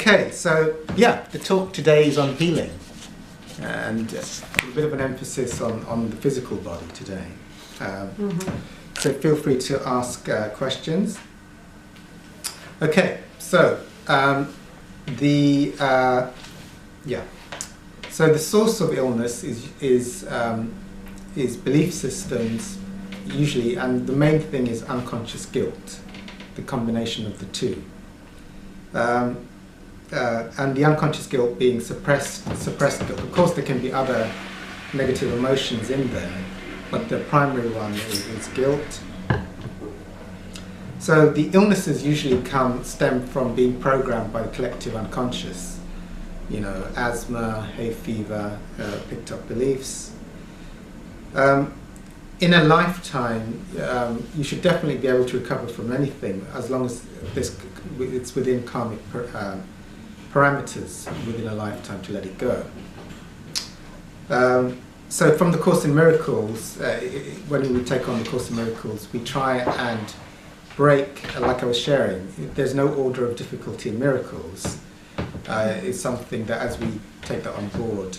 Okay, so yeah, the talk today is on healing, and a bit of an emphasis on the physical body today. So feel free to ask questions. Okay, so so the source of illness is belief systems usually, and the main thing is unconscious guilt, the combination of the two. And the unconscious guilt being suppressed guilt. Of course, there can be other negative emotions in there, but the primary one is guilt. So the illnesses usually stem from being programmed by the collective unconscious. You know, asthma, hay fever, picked up beliefs. In a lifetime, you should definitely be able to recover from anything as long as it's within karmic parameters within a lifetime to let it go. So from the Course in Miracles, when we take on the Course in Miracles, we try and break, like I was sharing, there's no order of difficulty in miracles. It's something that as we take that on board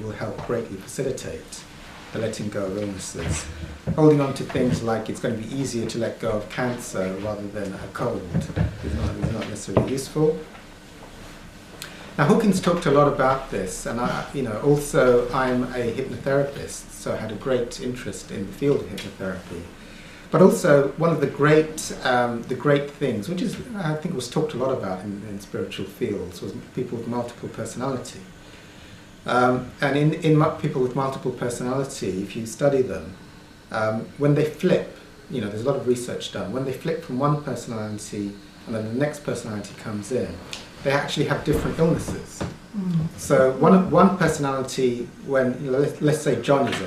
will help greatly facilitate the letting go of illnesses. Holding on to things like it's going to be easier to let go of cancer rather than a cold is not necessarily useful. Now Hawkins talked a lot about this, and also I'm a hypnotherapist, so I had a great interest in the field of hypnotherapy. But also one of the great things, which is I think was talked a lot about in spiritual fields, was people with multiple personality. And in people with multiple personality, if you study them, when they flip, there's a lot of research done. When they flip from one personality and then the next personality comes in, they actually have different illnesses. So one personality, when let's say John's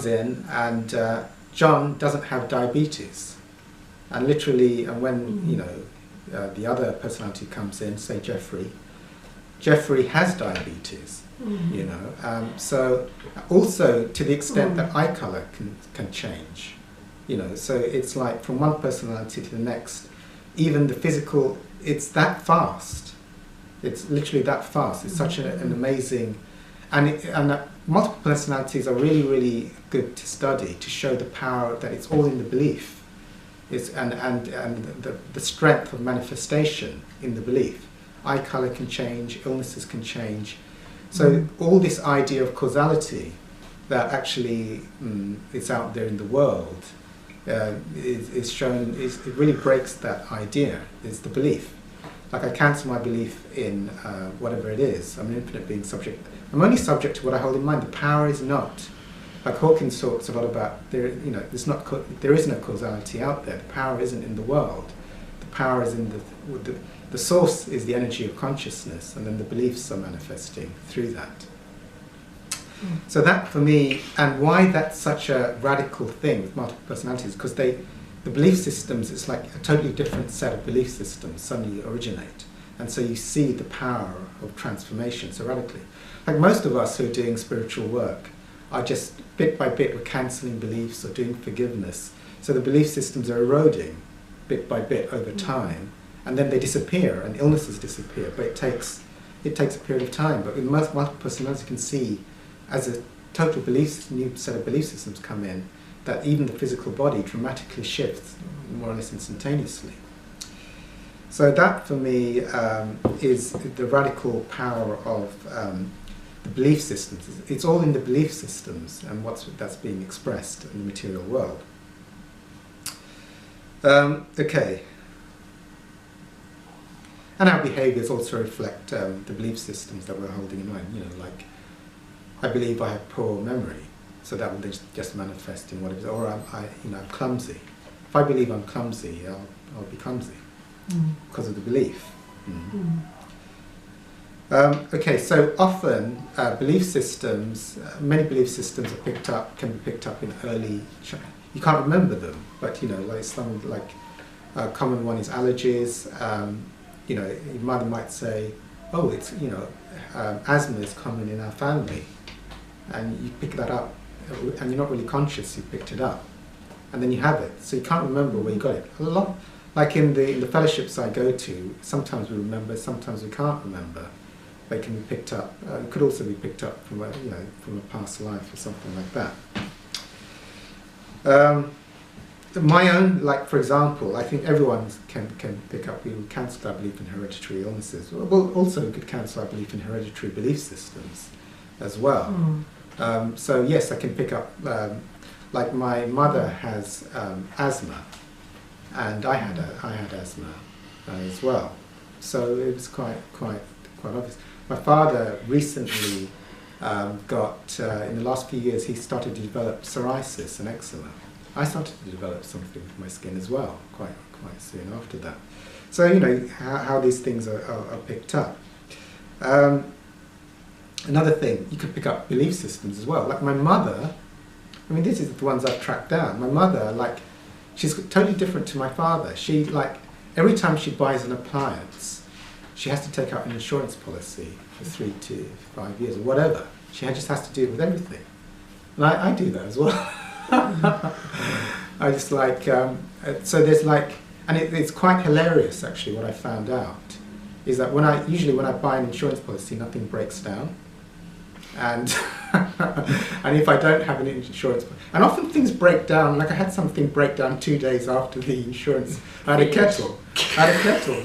in, and John doesn't have diabetes, and literally, and when the other personality comes in, say Jeffrey has diabetes. So also to the extent that eye color can change, so it's like from one personality to the next, even the physical. It's that fast. It's literally that fast. It's such an amazing, and multiple personalities are really, really good to study to show the power that it's all in the belief. And the strength of manifestation in the belief. Eye color can change, illnesses can change. So all this idea of causality that actually is out there in the world is shown. It really breaks that idea. It's the belief. Like I cancel my belief in whatever it is. I'm an infinite being subject. I'm only subject to what I hold in mind. The power is not. Like Hawkins talks a lot about there is no causality out there. The power isn't in the world. The power is in the source is the energy of consciousness, and then the beliefs are manifesting through that. So that for me, and why that's such a radical thing with multiple personalities, because the belief systems, it's like a totally different set of belief systems suddenly originate. And so you see the power of transformation so radically. Like most of us who are doing spiritual work are just bit by bit, we're cancelling beliefs or doing forgiveness. So the belief systems are eroding bit by bit over time. And then they disappear, and illnesses disappear. But it takes a period of time. But with multiple personalities, you can see, as a total new set of belief systems come in, that even the physical body dramatically shifts, more or less instantaneously. So that, for me, is the radical power of the belief systems. It's all in the belief systems and that's being expressed in the material world. Okay. And our behaviours also reflect the belief systems that we're holding in mind. Like, I believe I have poor memory, so that will just manifest in what it is. Or I'm clumsy. If I believe I'm clumsy, I'll be clumsy because of the belief. Okay, so often belief systems, many belief systems can be picked up in early. You can't remember them, but like some a common one is allergies. Your mother might say, "Oh, it's asthma is common in our family," and you pick that up, and you're not really conscious you picked it up, and then you have it, so you can't remember where you got it. A Like in the fellowships I go to, sometimes we remember, sometimes we can't remember. They can be picked up. It could also be picked up from from a past life or something like that. My own, like for example, I think everyone can pick up. We would cancel our belief in hereditary illnesses. Well, also we could cancel our belief in hereditary belief systems as well. So yes, I can pick up. Like my mother has asthma, and I had asthma as well. So it was quite obvious. My father recently got in the last few years he started to develop psoriasis and eczema. I started to develop something with my skin as well, quite soon after that. So you know how these things are picked up. Another thing, you could pick up belief systems as well. Like my mother, I mean, this is the ones I've tracked down. My mother, like, she's totally different to my father. She, like, every time she buys an appliance, she has to take out an insurance policy for 3 to 5 years or whatever. She just has to do it with everything. And I do that as well. I just like, so there's like, and it's quite hilarious actually what I found out, is that usually when I buy an insurance policy, nothing breaks down. And and if I don't have an insurance, and often things break down. Like I had something break down 2 days after the insurance. I had a kettle,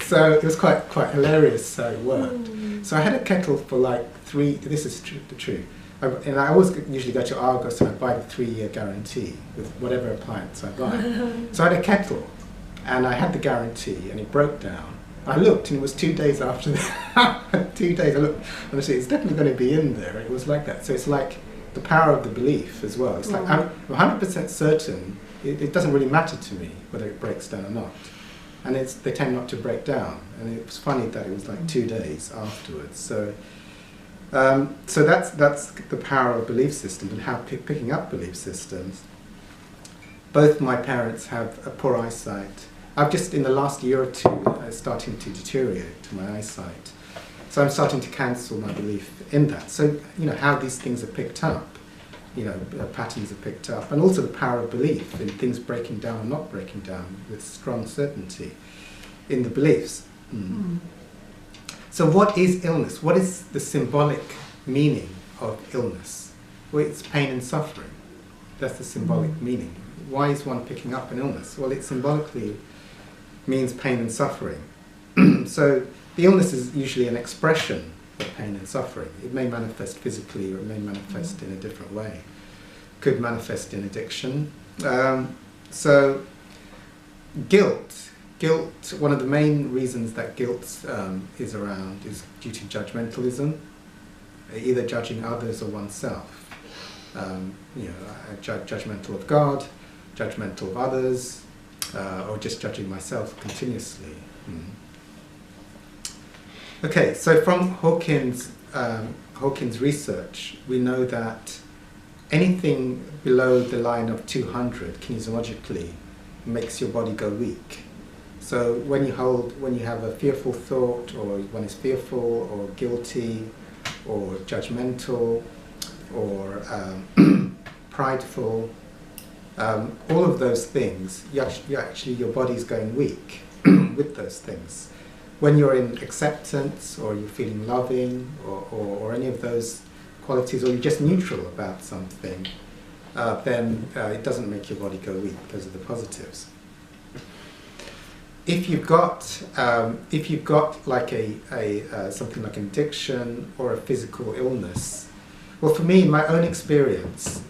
so it was quite hilarious how it worked. So I had a kettle for like 3. This is true. And I always usually go to Argos and I buy the 3-year guarantee with whatever appliance I buy. So I had a kettle, and I had the guarantee, and it broke down. I looked, and it was 2 days after that. 2 days, I looked, and I said, it's definitely going to be in there. It was like that. So it's like the power of the belief as well. It's like, I'm 100% certain, it doesn't really matter to me whether it breaks down or not. And they tend not to break down. And it was funny that it was like 2 days afterwards. So that's the power of belief systems and how picking up belief systems. Both my parents have a poor eyesight. I've just, in the last year or two, starting to deteriorate my eyesight. So I'm starting to cancel my belief in that. So, you know, how these things are picked up, you know, patterns are picked up, and also the power of belief in things breaking down or not breaking down with strong certainty in the beliefs. So what is illness? What is the symbolic meaning of illness? Well, it's pain and suffering. That's the symbolic meaning. Why is one picking up an illness? Well, it symbolically means pain and suffering. So the illness is usually an expression of pain and suffering. It may manifest physically or it may manifest in a different way. Could manifest in addiction. So guilt, one of the main reasons that guilt is around is due to judgmentalism, either judging others or oneself. You know, judgmental of God, judgmental of others, or just judging myself continuously. Okay, so from Hawkins' research, we know that anything below the line of 200 kinesiologically makes your body go weak. So when you have a fearful thought, or one is fearful or guilty or judgmental or prideful, all of those things, your body's going weak with those things. When you're in acceptance, or you're feeling loving, or any of those qualities, or you're just neutral about something, then it doesn't make your body go weak because of the positives. If you've got like something like an addiction or a physical illness, well, for me, in my own experience,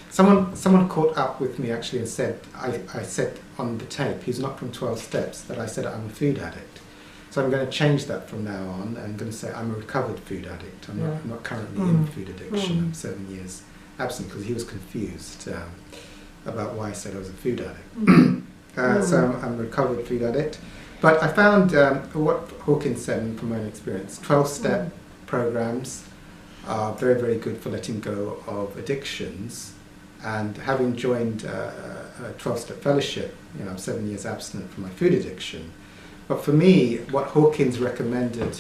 someone caught up with me actually and said, I said on the tape, he's not from 12 Steps, that I said I'm a food addict. So I'm going to change that from now on, and I'm going to say I'm a recovered food addict. I'm not currently in food addiction. I'm 7 years absent, because he was confused about why I said I was a food addict. So I'm a recovered food addict. But I found what Hawkins said from my own experience, 12-step programs are very, very good for letting go of addictions. And having joined a 12-step fellowship, you know, I'm 7 years abstinent from my food addiction. But for me, what Hawkins recommended,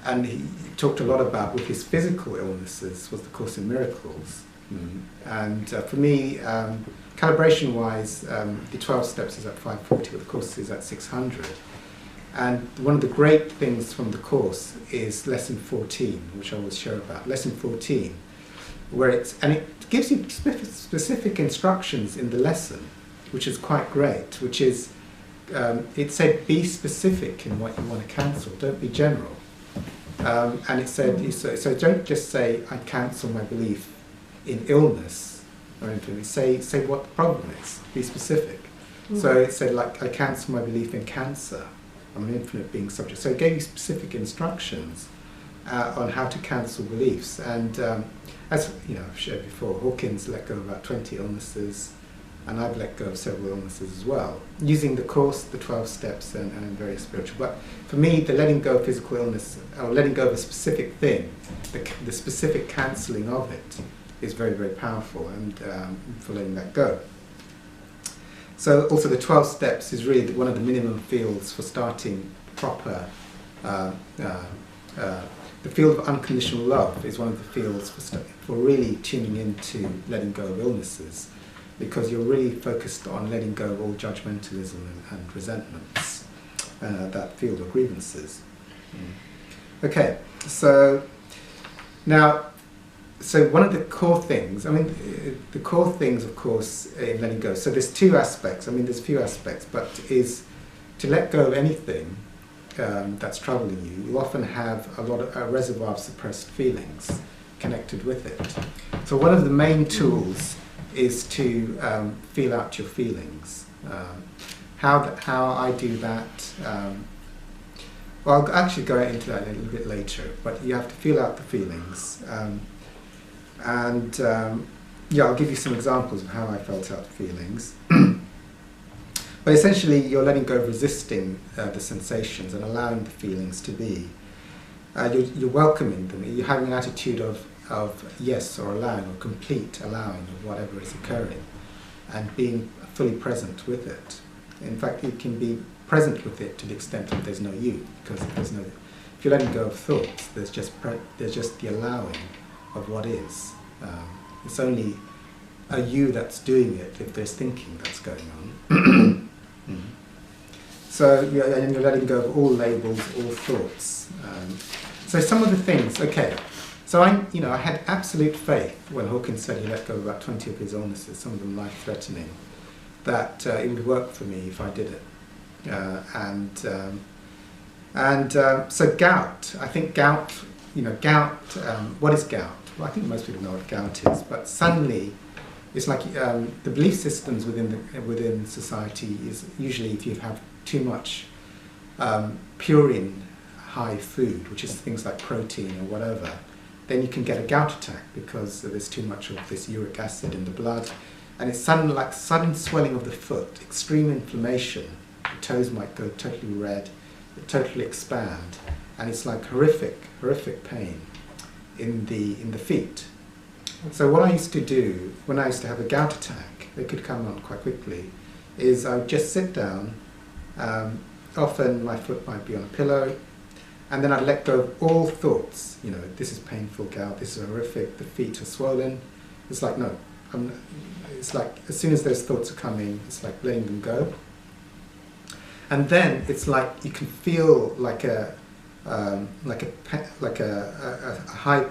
and he talked a lot about with his physical illnesses, was the Course in Miracles. And for me, calibration-wise, the 12 steps is at 540, but the course is at 600. And one of the great things from the course is lesson 14, which I will share about. Lesson 14, where it gives you specific instructions in the lesson, which is quite great, which is, it said be specific in what you want to cancel, don't be general. And it said, so don't just say, I cancel my belief in illness or anything. Say what the problem is, be specific. So it said, like, I cancel my belief in cancer. I'm an infinite being subject. So it gave you specific instructions on how to cancel beliefs. And as you know, I've shared before, Hawkins let go of about 20 illnesses, and I've let go of several illnesses as well, using the course, the 12 steps, and various spiritual. But for me, the letting go of physical illness, or letting go of a specific thing, the specific cancelling of it, is very, very powerful, and for letting that go. So also the 12 steps is really one of the minimum fields for starting proper, the field of unconditional love is one of the fields for really tuning into letting go of illnesses, because you're really focused on letting go of all judgmentalism and resentments, that field of grievances. Okay, so now, so one of the core things, I mean, the core things, of course, in letting go, so there's two aspects, I mean, there's a few aspects, but is to let go of anything that's troubling you, you often have a reservoir of suppressed feelings connected with it. So one of the main tools is to feel out your feelings. How I do that, well, I'll actually go into that a little bit later, but you have to feel out the feelings. Yeah, I'll give you some examples of how I felt out the feelings. But essentially, you're letting go of resisting the sensations and allowing the feelings to be. You're welcoming them. You're having an attitude of yes, or allowing, or complete allowing of whatever is occurring, and being fully present with it. In fact, you can be present with it to the extent that there's no you, because if you're letting go of thoughts, there's just the allowing of what is. It's only a you that's doing it if there's thinking that's going on. So you're letting go of all labels, all thoughts. So some of the things, okay. So I had absolute faith when Hawkins said he let go of about 20 of his illnesses, some of them life-threatening, that it would work for me if I did it. So gout, I think gout, what is gout? Well, I think most people know what gout is, but suddenly it's like the belief systems within society is usually if you have too much purine high food, which is things like protein or whatever, then you can get a gout attack because there's too much of this uric acid in the blood, and it's sudden swelling of the foot, extreme inflammation. The toes might go totally red, totally expand, and it's like horrific pain in the feet. So what I used to do when I used to have a gout attack, they could come on quite quickly, is I would just sit down. Often my foot might be on a pillow, and then I'd let go of all thoughts. This is painful gout, this is horrific, the feet are swollen. It's like, no, it's like as soon as those thoughts are coming, it's like letting them go. And then it's like you can feel like a high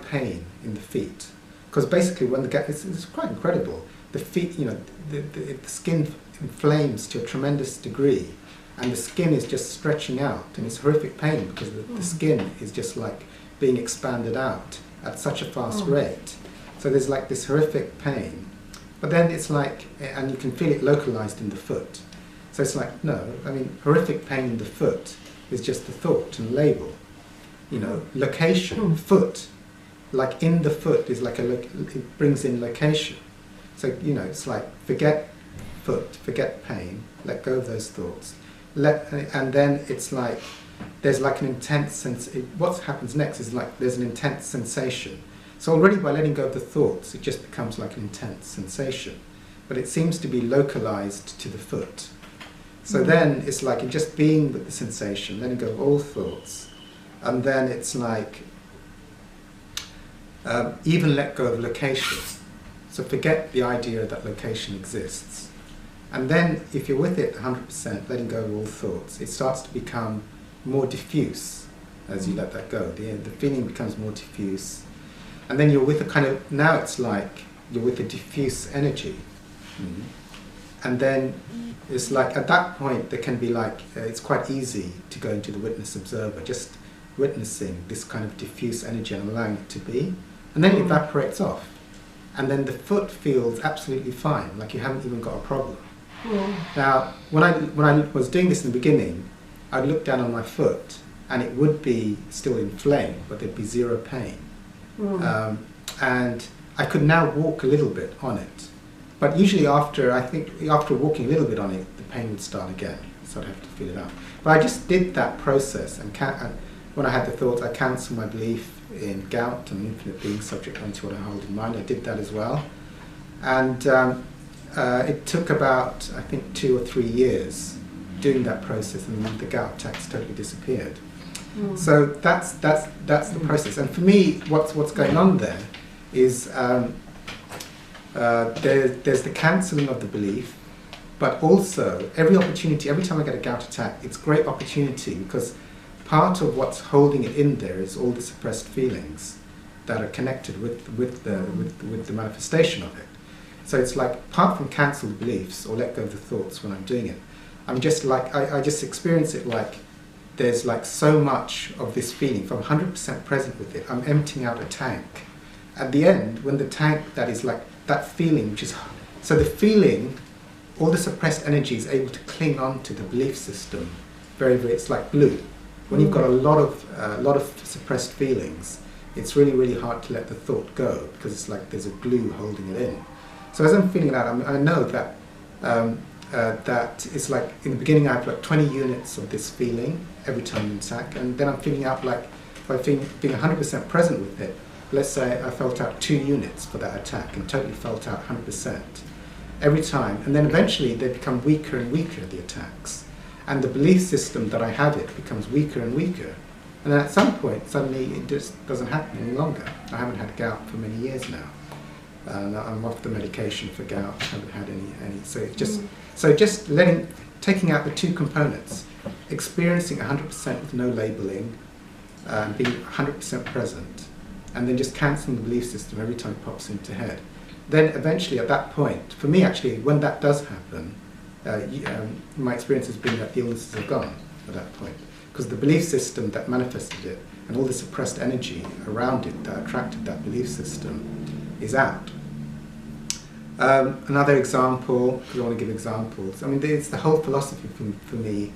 pain in the feet, because basically when the gout, it's quite incredible. The feet, the skin inflames to a tremendous degree, and the skin is just stretching out, and it's horrific pain because the skin is just like being expanded out at such a fast rate. So there's like this horrific pain, but then it's like, and you can feel it localized in the foot. So it's like, no, I mean, horrific pain in the foot is just the thought and label. Location, foot, like in the foot is like it brings in location. So, it's like forget foot, forget pain, let go of those thoughts. And then it's like, there's like an intense sense, what happens next is like there's an intense sensation. So already by letting go of the thoughts, it just becomes like an intense sensation. But it seems to be localized to the foot. So then it's like it just being with the sensation, letting go of all thoughts. And then it's like, even let go of location. So forget the idea that location exists. And then if you're with it 100%, letting go of all thoughts, it starts to become more diffuse as you let that go. The feeling becomes more diffuse. And then you're with a kind of, now it's like you're with a diffuse energy. And then it's like, at that point, there can be like, it's quite easy to go into the witness observer, just witnessing this kind of diffuse energy and allowing it to be. And then it evaporates off. And then the foot feels absolutely fine, like you haven't even got a problem. Now, when I was doing this in the beginning, I'd look down on my foot and it would be still inflamed, but there'd be zero pain. And I could now walk a little bit on it. But usually after walking a little bit on it, the pain would start again, so I'd have to feel it out. But I just did that process, and when I had the thoughts, I cancelled my belief in gout and infinite being subject only to what I hold in mind. I did that as well. And it took about, I think, 2 or 3 years doing that process, and then the gout attacks totally disappeared. So that's the process. And for me, what's going on there is there's the cancelling of the belief, but also every time I get a gout attack, it's a great opportunity, because part of what's holding it in there is all the suppressed feelings that are connected with the manifestation of it. So it's like, apart from cancel the beliefs or let go of the thoughts when I'm doing it, I'm just like, I just experience it like there's like so much of this feeling. If I'm 100% present with it, I'm emptying out a tank. At the end, when the tank that is like that feeling, which is, so the feeling, all the suppressed energy is able to cling on to the belief system very, very, it's like glue. When you've got a lot of suppressed feelings, it's really, really hard to let the thought go, because it's like there's a glue holding it in. So as I'm feeling that, I know that that it's like, in the beginning I have like 20 units of this feeling every time in attack, and then I'm feeling out like, by being 100% present with it, let's say I felt out 2 units for that attack and totally felt out 100% every time, and then eventually they become weaker and weaker, the attacks. And the belief system that I have it becomes weaker and weaker. And then at some point, suddenly it just doesn't happen any longer. I haven't had gout for many years now. I'm off the medication for gout, I haven't had any. So it just, taking out the 2 components, experiencing 100% with no labeling, being 100% present, and then just cancelling the belief system every time it pops into head. Then eventually at that point, for me actually, when that does happen, my experience has been that the illnesses are gone at that point, because the belief system that manifested it and all the suppressed energy around it that attracted that belief system is out. Another example, because I want to give examples, I mean, it's the whole philosophy for me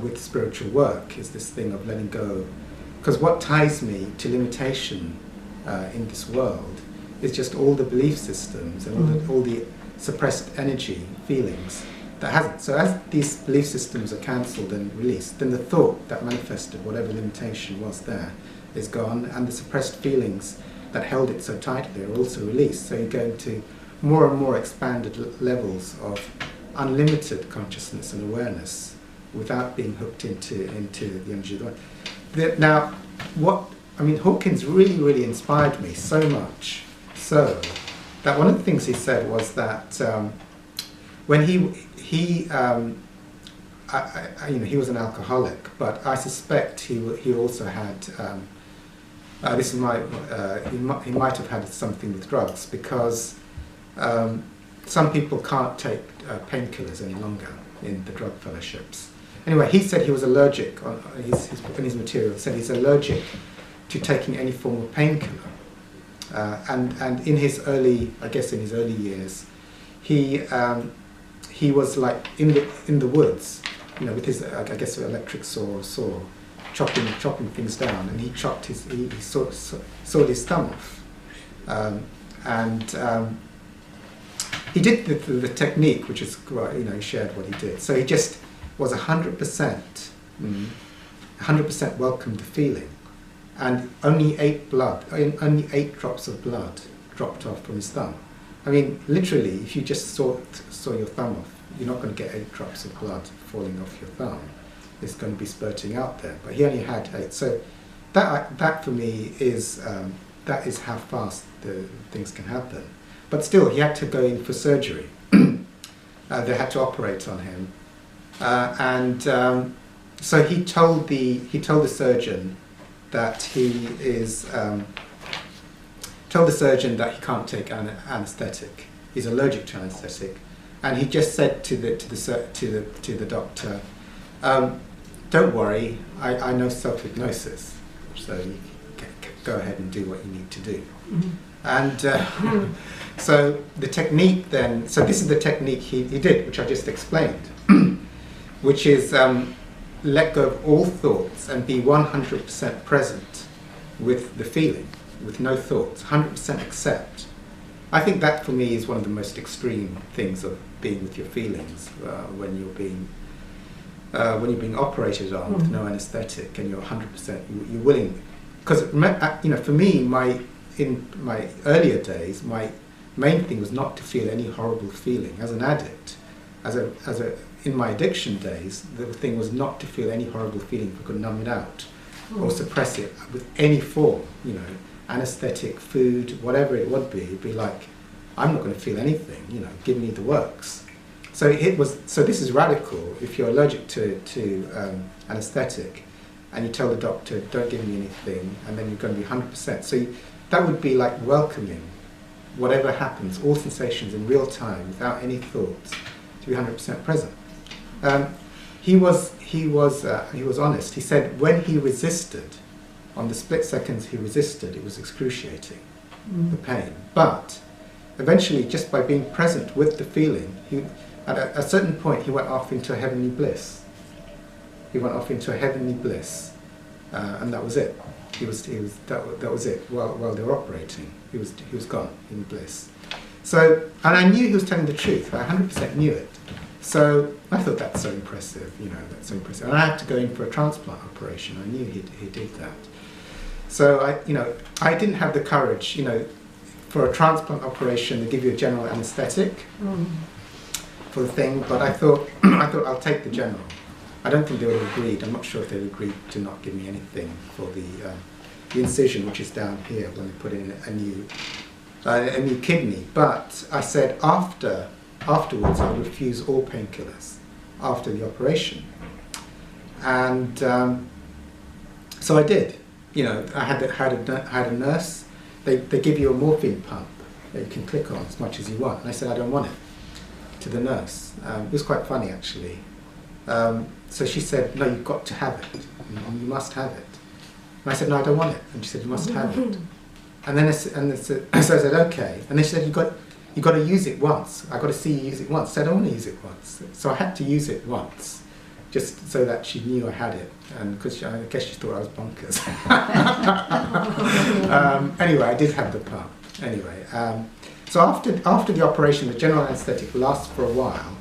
with spiritual work is this thing of letting go, because what ties me to limitation in this world is just all the belief systems and all the suppressed energy, feelings that hasn't. So as these belief systems are cancelled and released, then the thought that manifested whatever limitation was there is gone, and the suppressed feelings that held it so tightly are also released. So you go into more and more expanded levels of unlimited consciousness and awareness without being hooked into the energy of the mind. Now, Hawkins really inspired me so much, so that one of the things he said was that when he was an alcoholic, but I suspect he also had he might have had something with drugs, because some people can't take painkillers any longer in the drug fellowships. Anyway, he said he was allergic, in his material, said he's allergic to taking any form of painkiller. And in his early years, he was like in the woods, with his electric saw, chopping things down, and he sawed his thumb off, he did the technique, which is, he shared what he did. So he just was 100% welcomed the feeling, and only 8 drops of blood dropped off from his thumb. I mean, literally, if you just saw your thumb off, you're not going to get 8 drops of blood falling off your thumb. It's going to be spurting out there. But he only had 8. So that for me is that is how fast the things can happen. but still he had to go in for surgery. They had to operate on him, so he told the surgeon that he can't take anaesthetic. He's allergic to anaesthetic, and he just said to the doctor, "Don't worry, I know self-hypnosis, so you go ahead and do what you need to do." Mm-hmm. And so the technique then, so this is the technique he did, which I just explained, which is let go of all thoughts and be 100% present with the feeling, with no thoughts, 100% accept. I think that for me is one of the most extreme things of being with your feelings when you're being operated on with no anaesthetic and you're 100%, you're willing. Because for me, in my earlier days, my main thing was not to feel any horrible feeling. As an addict, in my addiction days, the thing was not to feel any horrible feeling if I could numb it out or suppress it with any form, anaesthetic, food, whatever it would be. It'd be like, I'm not going to feel anything, give me the works. So this is radical. If you're allergic to anaesthetic and you tell the doctor, don't give me anything, and then you're going to be 100%. So that would be like welcoming whatever happens, all sensations in real time, without any thoughts, to be 100% present. He was honest. He said when he resisted, on the split seconds he resisted, it was excruciating, the pain. But eventually, just by being present with the feeling, at a certain point he went off into a heavenly bliss. He went off into a heavenly bliss, and that was it. That was it. While they were operating, he was gone in bliss. So, and I knew he was telling the truth. I 100% knew it. So I thought that's so impressive. That's so impressive. And I had to go in for a transplant operation. I knew he did that. So I didn't have the courage. For a transplant operation, they give you a general anaesthetic for the thing. But I thought I'll take the general. I don't think they would have agreed. I'm not sure if they would agreed to not give me anything for the incision, which is down here, when they put in a new kidney. But I said afterwards I would refuse all painkillers after the operation. And so I did. I had a nurse. They give you a morphine pump that you can click on as much as you want. And I said I don't want it, to the nurse. It was quite funny, actually. So she said, no, you've got to have it. You must have it. And I said, no, I don't want it. And she said, you must have it. And then so I said, okay. And then she said, you got to use it once. I got to see you use it once. I said, I don't want to use it once. So I had to use it once, just so that she knew I had it. And because I guess she thought I was bonkers. Anyway, I did have the pump. Anyway, so after the operation, the general anaesthetic lasts for a while.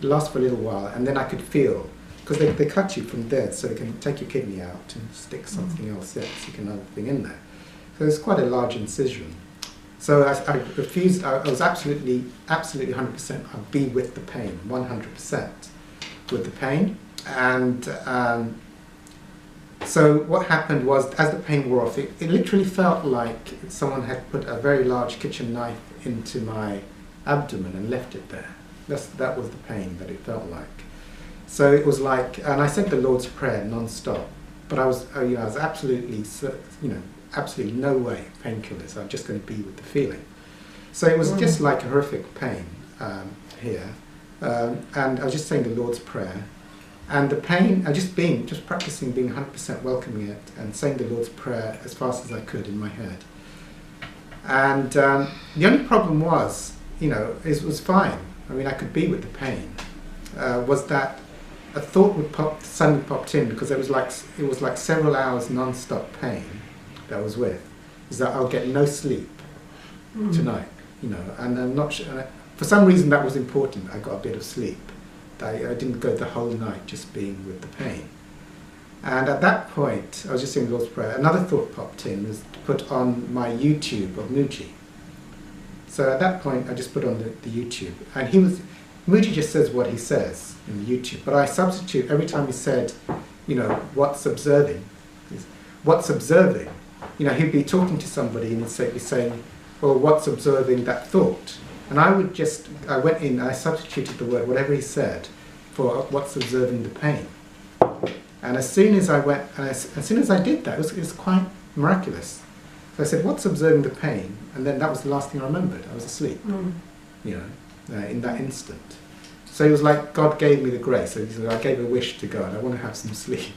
It lasts for a little while, and then I could feel, because they cut you from there, so they can take your kidney out and stick something else in, stick another thing in there. So it's quite a large incision. So I refused. I was absolutely 100%. I'd be with the pain, 100% with the pain. And so what happened was, as the pain wore off, it literally felt like someone had put a very large kitchen knife into my abdomen and left it there. That was the pain that it felt like. So it was like, and I said the Lord's Prayer non-stop, but I was absolutely, absolutely no way painkillers. I'm just going to be with the feeling. So it was just like a horrific pain here, and I was just saying the Lord's Prayer, and the pain, just practicing being 100% welcoming it and saying the Lord's Prayer as fast as I could in my head. And the only problem was, it was fine. I mean, I could be with the pain. Was that a thought suddenly popped in, because it was like several hours non-stop pain that I was with, is that I'll get no sleep tonight, and I'm not sure, for some reason that was important. I got a bit of sleep. I didn't go the whole night just being with the pain. And at that point, I was just saying the Lord's Prayer, another thought popped in, was to put on my YouTube of Muji. So at that point, I just put on the YouTube, and Muji just says what he says in the YouTube, but I substitute every time he said, what's observing? What's observing? He'd be talking to somebody and he'd be saying, well, what's observing that thought? And I went in, I substituted the word, whatever he said, for what's observing the pain. And as soon as I went, and as soon as I did that, it was quite miraculous. So I said, what's observing the pain? And then that was the last thing I remembered. I was asleep, you know, in that instant. So it was like God gave me the grace. So I gave a wish to God, I want to have some sleep.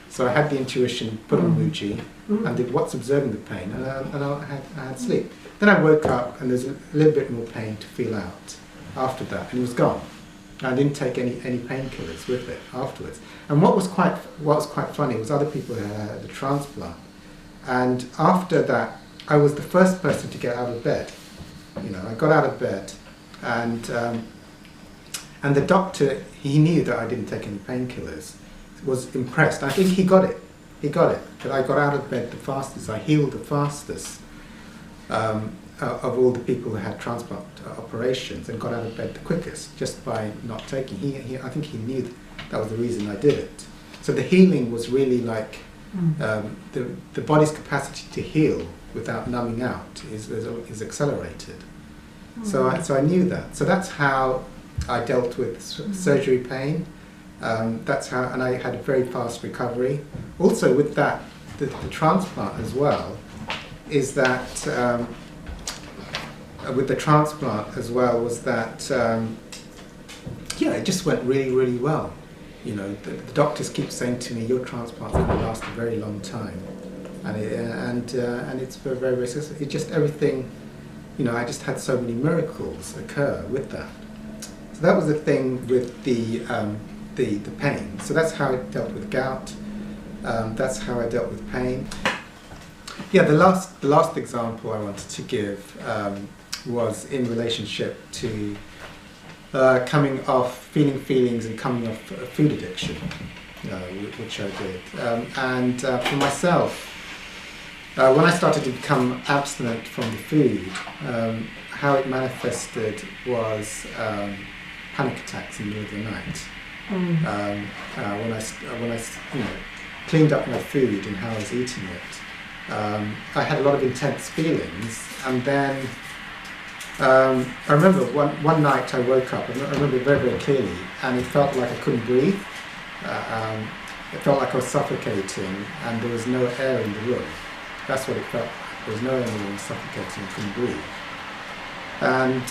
So I had the intuition, put on Muji, and did what's observing the pain, and I had sleep. Then I woke up, and there's a little bit more pain to feel out after that, and it was gone. I didn't take any painkillers with it afterwards. And what was quite funny was other people had a transplant, and after that, I was the first person to get out of bed. You know, I got out of bed, and the doctor, he knew that I didn't take any painkillers, was impressed. I think he got it. He got it, that I got out of bed the fastest. I healed the fastest of all the people who had transplant operations, and got out of bed the quickest just by not taking. I think he knew that was the reason I did it. So the healing was really like the body's capacity to heal without numbing out is accelerated. So I knew that. So that's how I dealt with surgery pain. That's how, and I had a very fast recovery. Also with that, the transplant as well, is that with the transplant as well was that yeah, it just went really, really well. You know, the doctors keep saying to me, your transplant's going to last a very long time, and it's very, very, very successful. It just everything, you know, I just had so many miracles occur with that. So that was the thing with the pain. So that's how I dealt with gout. That's how I dealt with pain. Yeah, the last example I wanted to give was in relationship to coming off feelings and coming off food addiction, which I did. And for myself, when I started to become abstinent from the food, how it manifested was panic attacks in the middle of the night. When I cleaned up my food and how I was eating it, I had a lot of intense feelings, and then I remember one night I woke up, and I remember it very, very clearly, and it felt like I couldn't breathe. It felt like I was suffocating, and there was no air in the room. That's what it felt like. There was no air in the room, suffocating, I couldn't breathe. And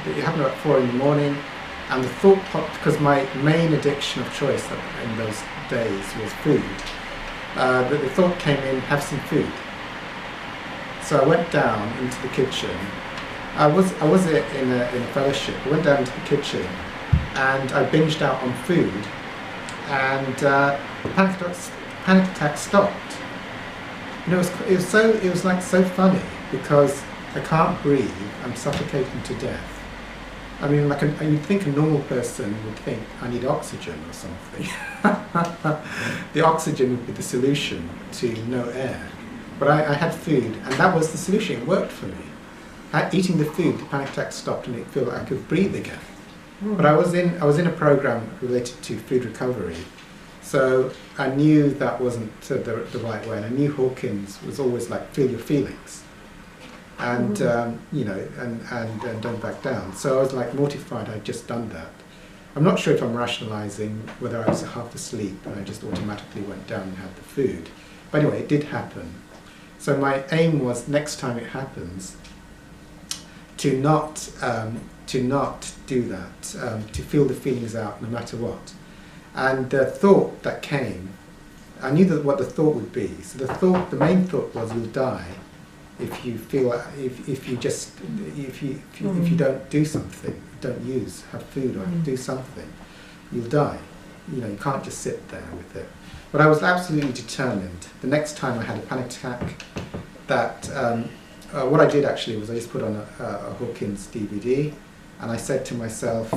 it happened about 4 in the morning, and the thought popped, because my main addiction of choice in those days was food, but the thought came in, have some food. So I went down into the kitchen. I was in a fellowship. I went down into the kitchen, and I binged out on food, and the panic attack stopped. You know, it was like so funny, because I can't breathe. I'm suffocating to death. I mean, you'd think a normal person would think, I need oxygen or something. The oxygen would be the solution to no air. But I had food, and that was the solution. It worked for me. Eating the food, the panic attack stopped, and it felt like I could breathe again. But I was in a program related to food recovery, so I knew that wasn't the right way. And I knew Hawkins was always like, feel your feelings, and you know, and don't back down. So I was like mortified. I'd just done that. I'm not sure if I'm rationalizing whether I was half asleep and I just automatically went down and had the food. But anyway, it did happen. So my aim was, next time it happens, to not do that, to feel the feelings out no matter what. And the thought that came, I knew what the thought would be. So the main thought was, you'll die if you don't do something, don't have food or do something, you'll die. You know, you can't just sit there with it. But I was absolutely determined. The next time I had a panic attack, that what I did actually was I just put on a Hawkins DVD, and I said to myself,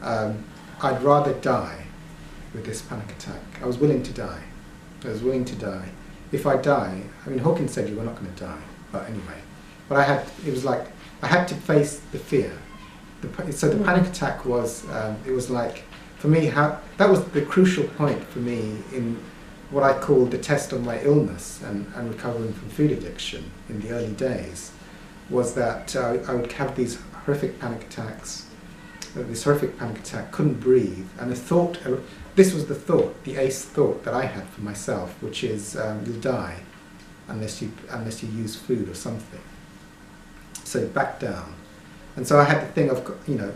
I'd rather die with this panic attack. I was willing to die. I was willing to die. If I die, I mean, Hawkins said you were not going to die, but anyway. But it was like, I had to face the fear. So the panic attack was, it was like, for me, that was the crucial point for me in what I called the test of my illness and recovering from food addiction in the early days was that I would have these horrific panic attacks, couldn't breathe, and the thought, this was the thought, the ace thought that I had for myself, which is you'll die unless you use food or something. So back down. And so I had the thing of,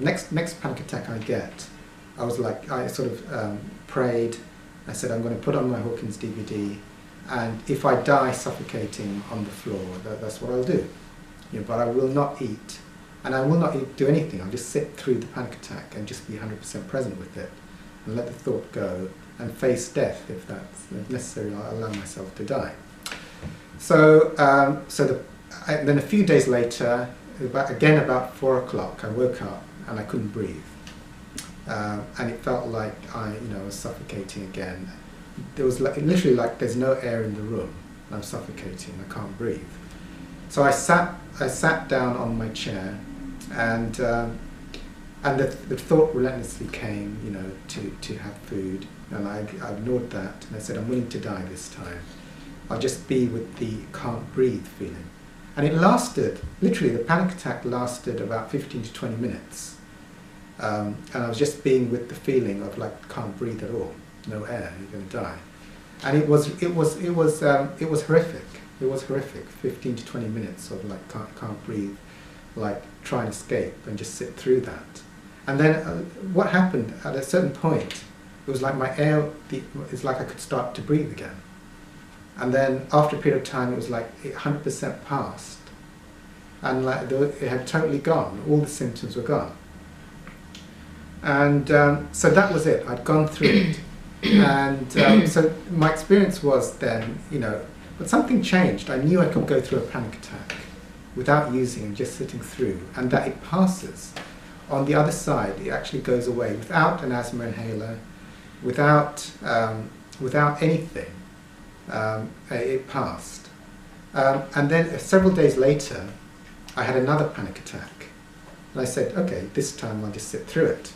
next panic attack I get, I was like, I sort of prayed. I said, I'm going to put on my Hawkins DVD, and if I die suffocating on the floor, that's what I'll do. But I will not eat, and I will not do anything. I'll just sit through the panic attack and just be 100% present with it, and let the thought go, and face death if that's necessary. I'll allow myself to die. So, then a few days later, about 4 o'clock, I woke up and I couldn't breathe. And it felt like I was suffocating again. There was literally like there's no air in the room. I'm suffocating. I can't breathe. So I sat down on my chair, and the thought relentlessly came, to have food, and I ignored that, and I said, I'm willing to die this time. I'll just be with the can't breathe feeling. And it lasted, literally the panic attack lasted about 15 to 20 minutes. And I was just being with the feeling of like can't breathe at all, no air, you're going to die, and it was horrific. It was horrific. 15 to 20 minutes of like can't breathe, like try and escape and just sit through that. And then what happened at a certain point? It was like my air. It's like I could start to breathe again. And then after a period of time, it was like 100% passed, and like it had totally gone. All the symptoms were gone. And so that was it. I'd gone through it, and so my experience was then, but something changed. I knew I could go through a panic attack without using and just sitting through, and that it passes. On the other side, it actually goes away without an asthma inhaler, without anything. It passed. And then several days later, I had another panic attack, and I said, okay, this time I'll just sit through it.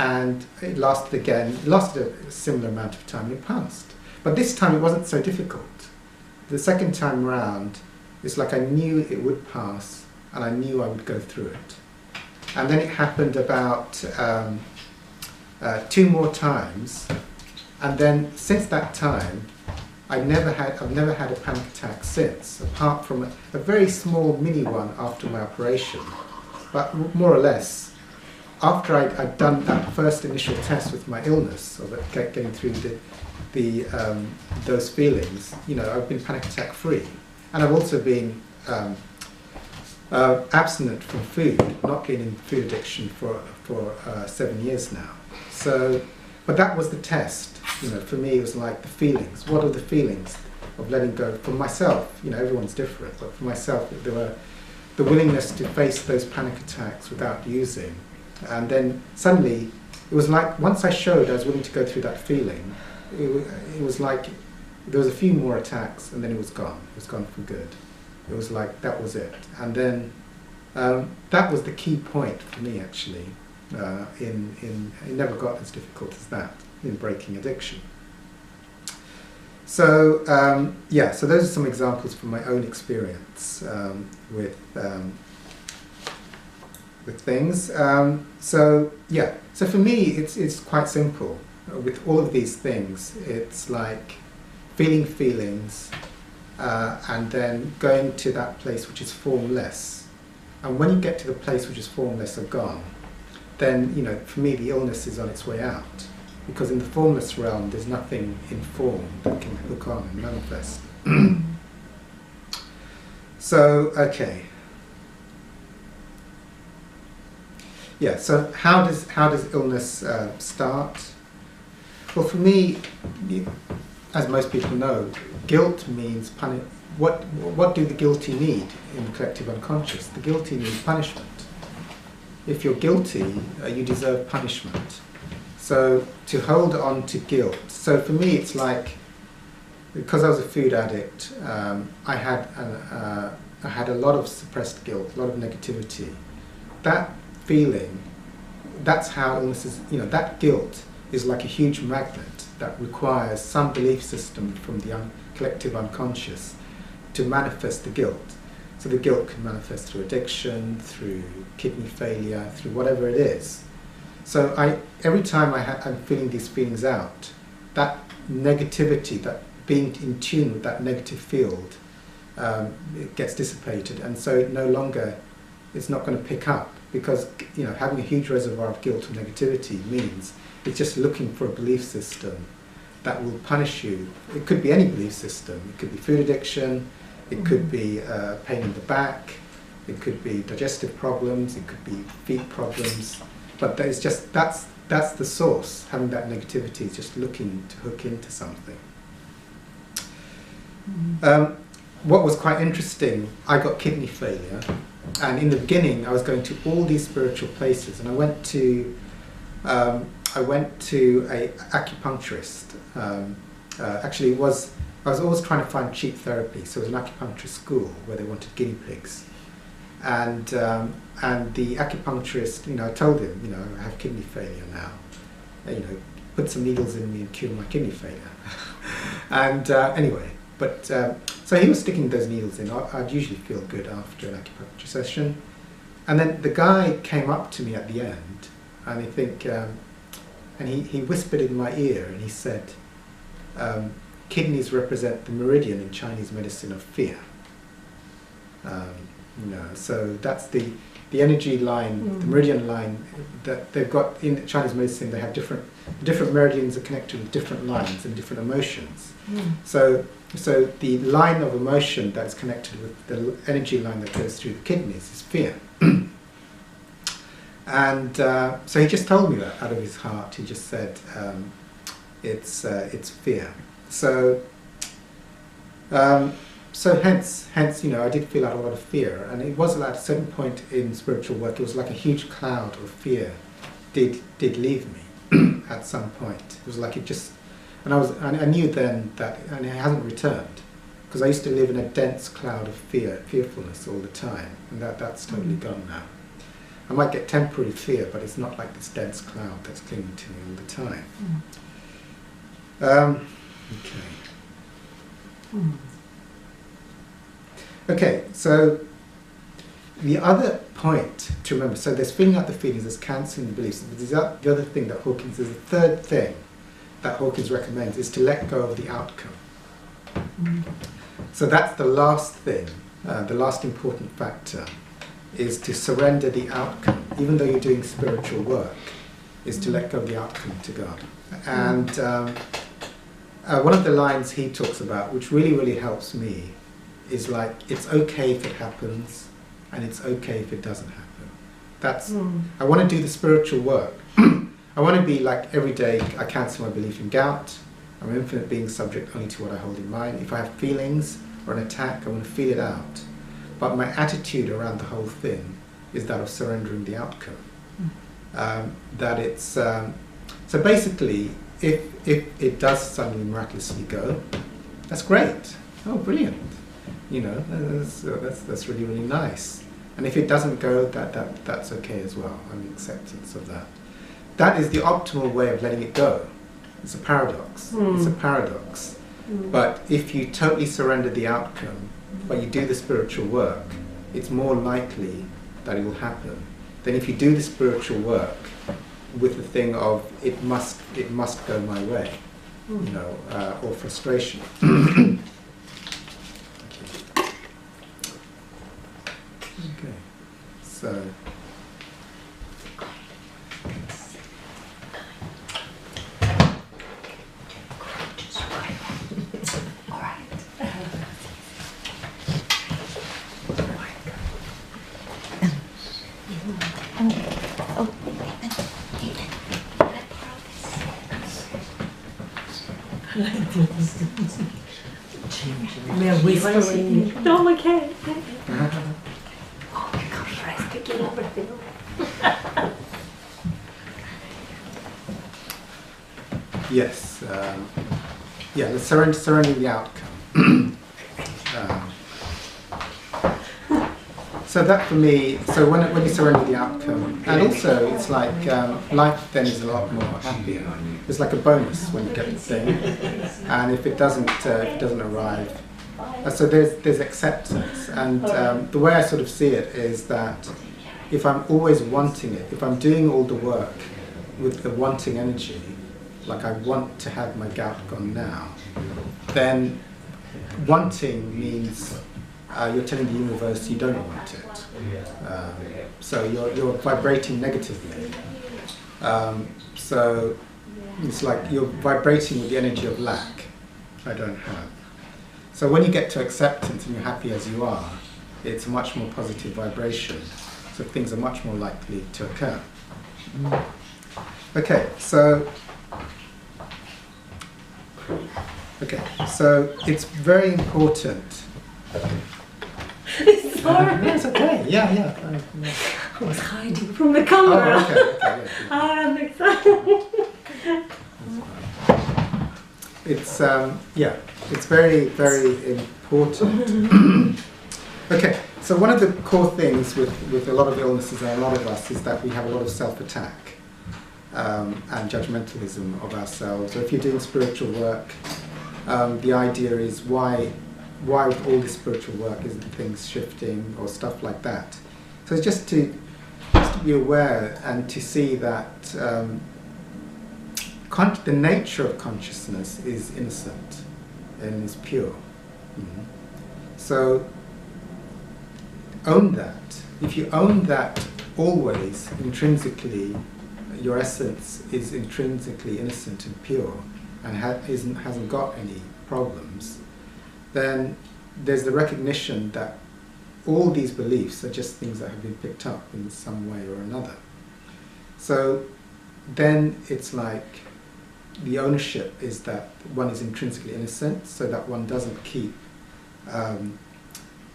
And it lasted a similar amount of time, and it passed. But this time it wasn't so difficult. The second time round, it's like I knew it would pass, and I knew I would go through it. And then it happened about 2 more times, and then since that time, I've never had a panic attack since, apart from a very small mini one after my operation. But more or less, after I'd done that first initial test with my illness, of getting through those feelings, I've been panic attack free, and I've also been abstinent from food, not been in food addiction for 7 years now. So, but that was the test. For me, it was like the feelings. What are the feelings of letting go? For myself, everyone's different, but for myself, there were the willingness to face those panic attacks without using. And then suddenly, it was like once I showed I was willing to go through that feeling, it was like there was a few more attacks, and then it was gone. It was gone for good. It was like that was it. And then that was the key point for me, actually. It never got as difficult as that in breaking addiction. So so those are some examples from my own experience with things. So for me, it's quite simple. With all of these things, it's like feeling feelings, and then going to that place which is formless. And when you get to the place which is formless or gone, then for me the illness is on its way out, because in the formless realm there's nothing in form that can hook on and manifest. So okay. Yeah, so how does illness start? Well, for me, as most people know, guilt means what do the guilty need in the collective unconscious? The guilty needs punishment. If you're guilty, you deserve punishment. So to hold on to guilt. So for me, it's like, because I was a food addict, I had a lot of suppressed guilt, a lot of negativity. That feeling, that's how illness is, that guilt is like a huge magnet that requires some belief system from the collective unconscious to manifest the guilt. So the guilt can manifest through addiction, through kidney failure, through whatever it is. So every time I'm feeling these feelings out, that negativity, that being in tune with that negative field, it gets dissipated, and so it no longer, it's not going to pick up, because having a huge reservoir of guilt or negativity means it's just looking for a belief system that will punish you. It could be any belief system. It could be food addiction, it could be pain in the back, it could be digestive problems, it could be feet problems, but there's just, that's the source. Having that negativity is just looking to hook into something. What was quite interesting, I got kidney failure, and in the beginning I was going to all these spiritual places, and I went to a acupuncturist. Actually, I was always trying to find cheap therapy, so it was an acupuncturist school where they wanted guinea pigs, and the acupuncturist, I told him, I have kidney failure now, put some needles in me and cure my kidney failure. And anyway. But so he was sticking those needles in. I'd usually feel good after an acupuncture session, and then the guy came up to me at the end, and and he whispered in my ear, and he said, "Kidneys represent the meridian in Chinese medicine of fear." So that's the energy line, the meridian line that they've got in Chinese medicine. They have different meridians are connected with different lines and different emotions. So the line of emotion that's connected with the energy line that goes through the kidneys is fear. And so he just told me that out of his heart. He just said, it's fear. So hence, I did feel out a lot of fear, and it was at a certain point in spiritual work, it was like a huge cloud of fear did leave me at some point. It was like it just, and I knew then that, and it hasn't returned, because I used to live in a dense cloud of fearfulness all the time, and that's totally gone now. I might get temporary fear, but it's not like this dense cloud that's clinging to me all the time. Okay, so the other point to remember, so there's feeling out the feelings, there's cancelling the beliefs. The other thing that Hawkins, is the third thing that Hawkins recommends, is to let go of the outcome. So that's the last thing, the last important factor, is to surrender the outcome, even though you're doing spiritual work, is to let go of the outcome to God. And one of the lines he talks about, which really, really helps me, is like, it's okay if it happens, and it's okay if it doesn't happen. That's, I want to do the spiritual work. I want to be like, every day I cancel my belief in gout. I'm an infinite being subject only to what I hold in mind. If I have feelings or an attack, I want to feel it out. But my attitude around the whole thing is that of surrendering the outcome. That it's, so basically, if it does suddenly miraculously go, that's great. Oh, brilliant. That's really, really nice. And if it doesn't go, that's okay as well. I'm in acceptance of that. That is the optimal way of letting it go. It's a paradox. It's a paradox. But if you totally surrender the outcome, but you do the spiritual work, it's more likely that it will happen than if you do the spiritual work with the thing of it must go my way, or frustration. Okay, so. They're whispering. No, I can't. Oh my gosh, I'm picking everything up. Yes, yeah, surrendering the outcome. So that for me, so when you surrender the outcome, and also it's like life then is a lot more happier. It's like a bonus when you get the thing, and if it doesn't arrive, so there's acceptance. And the way I sort of see it is that if I'm always wanting it, if I'm doing all the work with the wanting energy, like I want to have my gout gone now, then wanting means you're telling the universe you don't want it. So you're vibrating negatively. So it's like you're vibrating with the energy of lack. I don't have. So when you get to acceptance and you're happy as you are, it's a much more positive vibration. So things are much more likely to occur. Okay, so it's very important. Sorry. It's okay. Yeah. I was hiding from the camera. Oh, okay. I'm excited. It's very, very important. Okay, so one of the core things with a lot of illnesses and a lot of us is that we have a lot of self-attack and judgmentalism of ourselves. So if you're doing spiritual work, the idea is why with all this spiritual work isn't things shifting or stuff like that. So it's just to be aware and to see that the nature of consciousness is innocent and is pure. Mm-hmm. So own that. If you own that always, intrinsically, your essence is intrinsically innocent and pure and hasn't got any problems, then there's the recognition that all these beliefs are just things that have been picked up in some way or another. So then it's like the ownership is that one is intrinsically innocent, so that one doesn't keep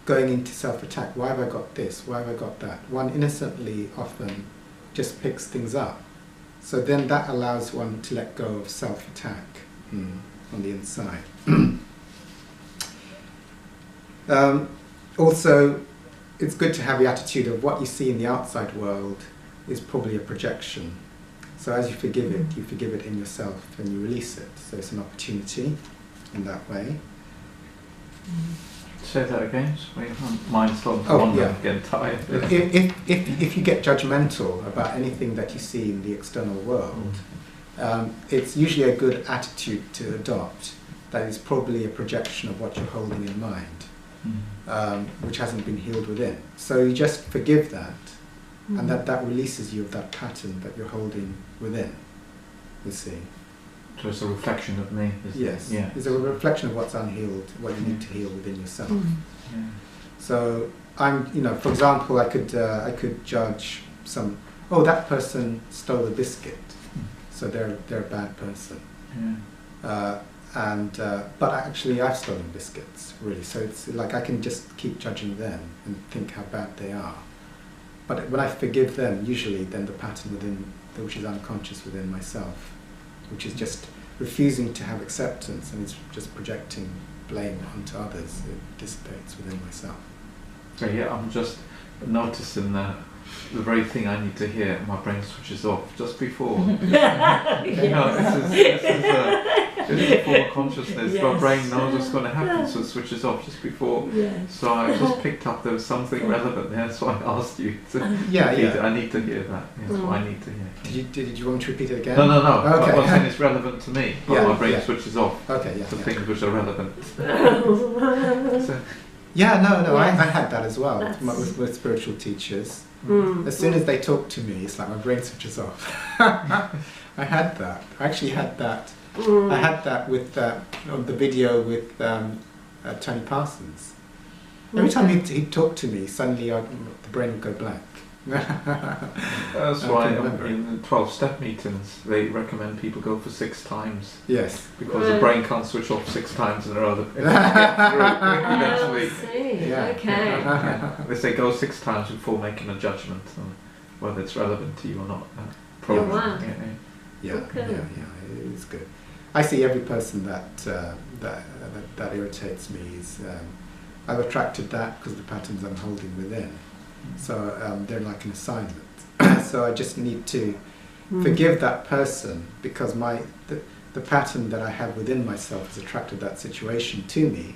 going into self-attack. Why have I got this? Why have I got that? One innocently often just picks things up. So then that allows one to let go of self-attack on the inside. Also, it's good to have the attitude of what you see in the outside world is probably a projection. So as you forgive it in yourself and you release it. So it's an opportunity in that way. Say that again. Mine's starting to wander, getting tired. If you get judgmental about anything that you see in the external world, it's usually a good attitude to adopt. That is probably a projection of what you're holding in mind, which hasn't been healed within. So you just forgive that, and that releases you of that pattern that you're holding within, you see. So it's a reflection of me. Yes, yeah. It's a reflection of what's unhealed, what you need to heal within yourself. Yeah. So for example, I could judge some. Oh, that person stole a biscuit, so they're a bad person. Yeah. But actually, I've stolen biscuits, really. So it's like I can just keep judging them and think how bad they are. But when I forgive them, usually then the pattern within, which is unconscious within myself, which is just refusing to have acceptance and it's just projecting blame onto others, it dissipates within myself. So yeah, I'm just noticing that the very thing I need to hear, my brain switches off just before. This is a form of consciousness. Yes. My brain knows what's going to happen, so it switches off just before. Yes. So I just picked up there was something relevant there, so I asked you to repeat it. I need to hear that. That's what I need to hear. Did you want me to repeat it again? No. Okay. I'm saying it's relevant to me, but my brain switches off to things which are relevant. So, no, I had that as well with spiritual teachers. As soon as they talk to me, it's like my brain switches off. I had that. I actually had that. I had that with on the video with Tony Parsons. Every time he'd talk to me, suddenly the brain would go blank. That's why in the 12-step meetings they recommend people go for 6 times. Yes. Because the brain can't switch off 6 times in a row. Eventually. Yeah. They say go 6 times before making a judgment on whether it's relevant to you or not. Oh, wow. Yeah, it's good. I see every person that irritates me is I've attracted that because of the patterns I'm holding within. So they're like an assignment. So I just need to forgive that person because the pattern that I have within myself has attracted that situation to me.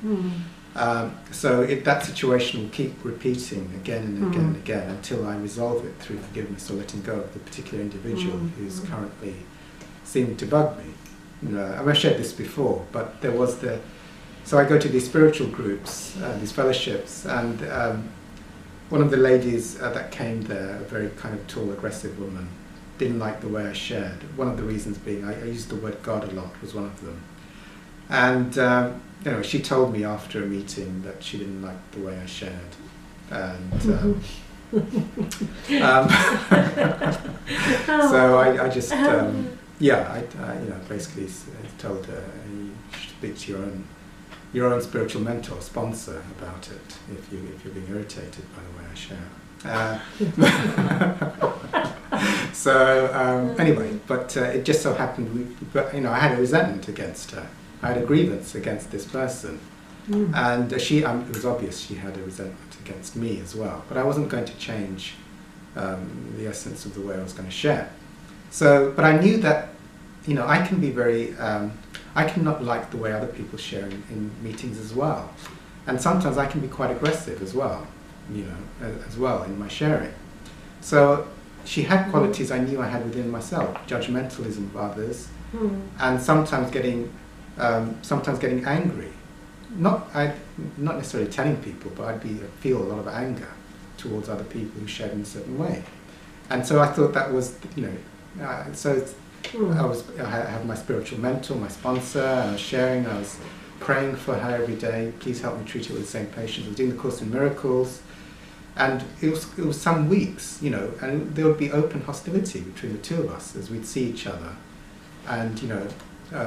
So that situation will keep repeating again and again and again until I resolve it through forgiveness or letting go of the particular individual who's currently seeming to bug me. I've shared this before, but there was so I go to these spiritual groups, these fellowships, and one of the ladies that came there, a very kind of tall, aggressive woman, didn't like the way I shared. One of the reasons being I used the word God a lot was one of them. And she told me after a meeting that she didn't like the way I shared. And so I just, I basically told her, you should speak to your own spiritual mentor, sponsor about it if you're being irritated by the way I share. Anyway, but it just so happened, I had a resentment against her. I had a grievance against this person, and it was obvious she had a resentment against me as well. But I wasn't going to change the essence of the way I was going to share. So, but I knew that, I can be very. I cannot like the way other people share in meetings as well, and sometimes I can be quite aggressive as well, in my sharing. So she had qualities I knew I had within myself: judgmentalism of others, and sometimes getting angry. Not necessarily telling people, but I'd feel a lot of anger towards other people who shared in a certain way, and so I thought that was I had my spiritual mentor, my sponsor, I was sharing, I was praying for her every day, please help me treat her with the same patience. I was doing the Course in Miracles, and it was some weeks, and there would be open hostility between the two of us as we'd see each other. And,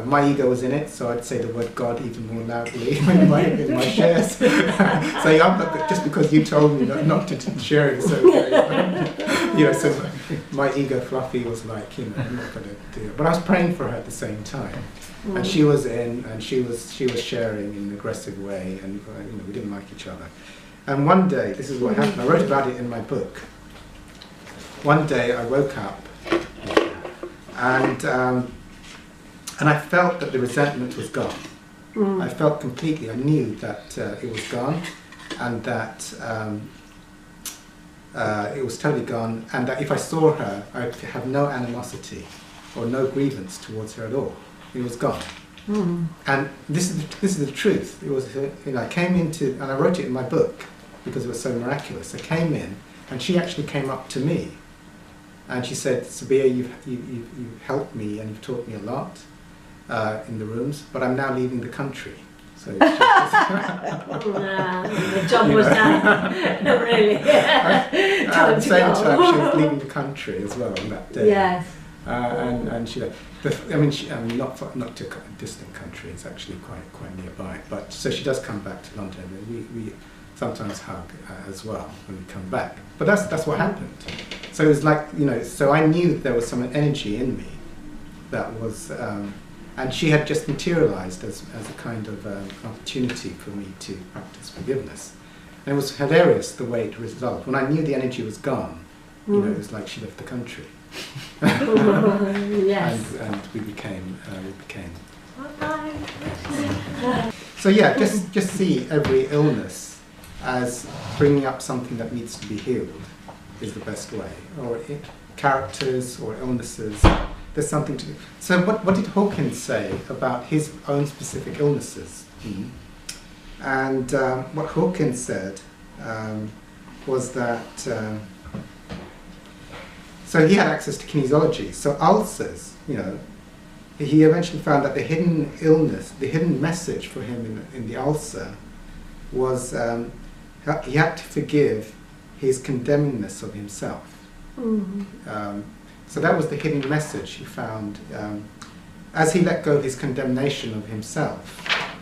my ego was in it, so I'd say the word God even more loudly in my shares. So I'm not, just because you told me not to share it, so so my ego fluffy was like, I'm not going to do it. But I was praying for her at the same time, and she was sharing in an aggressive way, and we didn't like each other. And one day, this is what happened. I wrote about it in my book. One day I woke up, and I felt that the resentment was gone. I felt completely, I knew that it was gone, and that it was totally gone, and that if I saw her, I'd have no animosity or no grievance towards her at all. It was gone. And this is the truth. It was, I came into, and I wrote it in my book because it was so miraculous. I came in, and she actually came up to me, and she said, "Sabbir, you've helped me, and you've taught me a lot in the rooms, but I'm now leaving the country." So the job was done. Really. At the same time, she was leaving the country as well on that day. Yes. And she, not to a distant country. It's actually quite nearby. But so she does come back to London, and we sometimes hug as well when we come back. But that's what happened. So it was like, so I knew that there was some energy in me that was, and she had just materialized as a kind of opportunity for me to practice forgiveness. And it was hilarious the way it resolved. When I knew the energy was gone, it was like she left the country. Yes. And we became. So yeah, just see every illness as bringing up something that needs to be healed is the best way. Or characters or illnesses, there's something to do. So what did Hawkins say about his own specific illnesses? And what Hawkins said was that, so he had access to kinesiology, so ulcers, he eventually found that the hidden illness, the hidden message for him in the ulcer was he had to forgive his condemningness of himself. So that was the hidden message he found. As he let go of his condemnation of himself,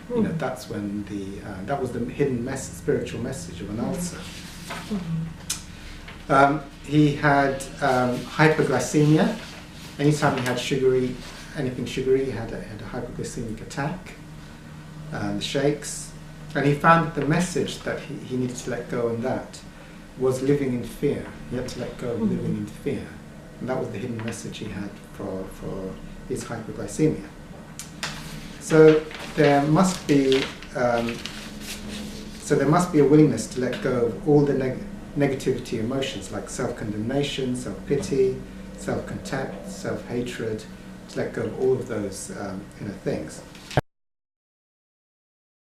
that's when that was the hidden spiritual message of an ulcer. He had hyperglycemia. Anytime he had anything sugary, he had a hypoglycemic attack, the shakes. And he found that the message that he needed to let go on that was living in fear. He had to let go of living in fear. And that was the hidden message he had for his hypoglycemia. So there must be a willingness to let go of all the negativity emotions like self-condemnation, self-pity, self-contempt, self-hatred, to let go of all of those things.